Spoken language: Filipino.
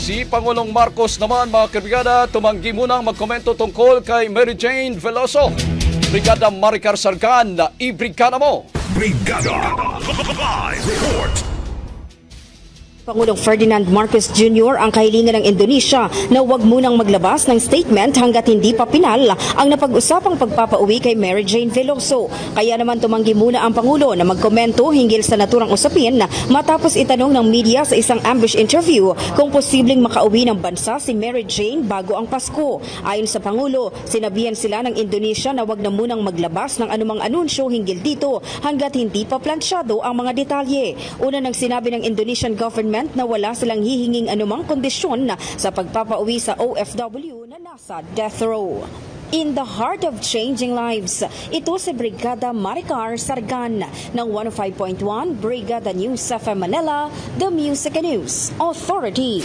Si Pangulong Marcos naman, mga kabrigada, tumanggi munang magkomento tungkol kay Mary Jane Veloso. Brigada Maricar Sargan, ibrigada mo! Brigada Live Report. Pangulong Ferdinand Marcos Jr. ang kahilingan ng Indonesia na huwag munang maglabas ng statement hanggat hindi pa pinal ang napag-usapang pagpapauwi kay Mary Jane Veloso. Kaya naman tumanggi muna ang Pangulo na magkomento hinggil sa naturang usapin matapos itanong ng media sa isang ambush interview kung posibleng makauwi ng bansa si Mary Jane bago ang Pasko. Ayon sa Pangulo, sinabihan sila ng Indonesia na huwag na munang maglabas ng anumang anunsyo hinggil dito hanggat hindi pa plansyado ang mga detalye. Una nang sinabi ng Indonesian government na wala silang hihinging anumang kondisyon sa pagpapauwi sa OFW na nasa death row. In the heart of changing lives, ito si Brigada Maricar Sargan ng 105.1 Brigada News FM Manila, the Music and News Authority.